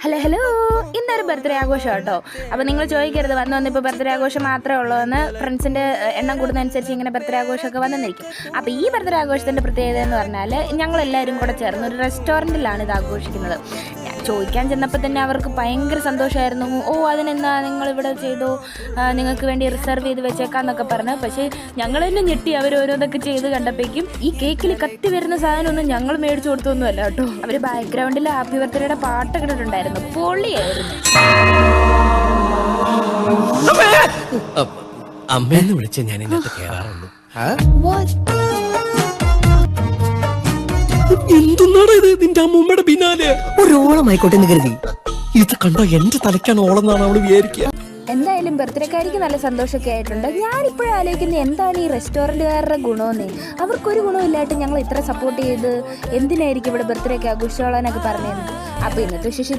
Hello hello, ഇന്നൊരു birthday ആഘോഷം കേട്ടോ. അപ്പോൾ നിങ്ങൾ ചോദിക്കരുത് വന്നിപ്പോൾ ബർത്ത്ഡേ ആഘോഷം മാത്രമേ ഉള്ളൂ എന്ന്. ഫ്രണ്ട്സിൻ്റെ എണ്ണം കൂടുന്നതനുസരിച്ച് ഇങ്ങനെ ബർത്ത്ഡേ ആഘോഷമൊക്കെ വന്നിരിക്കും. അപ്പോൾ ഈ ബർത്ത്ഡേ ആഘോഷത്തിൻ്റെ പ്രത്യേകത എന്ന് പറഞ്ഞാൽ ഞങ്ങളെല്ലാവരും കൂടെ ചേർന്ന് ഒരു റെസ്റ്റോറൻറ്റിലാണ് ഇത് ആഘോഷിക്കുന്നത്. ഞാൻ ചോദിക്കാൻ ചെന്നപ്പോൾ തന്നെ അവർക്ക് ഭയങ്കര സന്തോഷമായിരുന്നു. ഓ അതിനെന്താ നിങ്ങളിവിടെ ചെയ്തോ, നിങ്ങൾക്ക് വേണ്ടി റിസർവ് ചെയ്ത് വെച്ചേക്കാന്നൊക്കെ പറഞ്ഞു. പക്ഷേ ഞങ്ങൾ തന്നെ ഞെട്ടി. അവർ ഓരോന്നൊക്കെ ചെയ്ത് കണ്ടപ്പോഴേക്കും ഈ കേക്കിൽ കത്തി വരുന്ന സാധനമൊന്നും ഞങ്ങൾ മേടിച്ചു കൊടുത്തൊന്നുമല്ല കേട്ടോ. അവർ ബാക്ക്ഗ്രൗണ്ടിൽ ഹാപ്പി ബർത്ത്ഡേയുടെ പാട്ടൊക്കെ ഇട്ടിട്ടുണ്ടായിരുന്നു. പൊളിയായിരുന്നു. അമ്മയെന്ന് വിളിച്ച ഞാൻ ഇതിനകത്ത് കേറാറുള്ളൂ. എന്തുന്നാണ് ഇത് നിന്റെ അമ്മൂമ്മയുടെ പിന്നാലെ? ഒരു ഓളമായിക്കോട്ടെ എന്ന് കരുതി. ഇത് കണ്ടോ എന്റെ തലയ്ക്കാണ് ഓളെന്നാണ് അവള് വിചാരിക്കുക. എന്തായാലും ബർത്ത്ഡേക്കാരിക്ക് നല്ല സന്തോഷമൊക്കെ ആയിട്ടുണ്ട്. ഞാനിപ്പോഴും ആലോചിക്കുന്നത് എന്താണ് ഈ റെസ്റ്റോറൻറ്റുകാരുടെ ഗുണമെന്നേ. അവർക്കൊരു ഗുണമില്ലായിട്ട് ഞങ്ങൾ ഇത്ര സപ്പോർട്ട് ചെയ്ത് എന്തിനായിരിക്കും ഇവിടെ ബർത്ത്ഡേക്ക് ആഘോഷിച്ചോളാനൊക്കെ പറഞ്ഞത്. അപ്പോൾ ഇന്നത്തെ വിശേഷം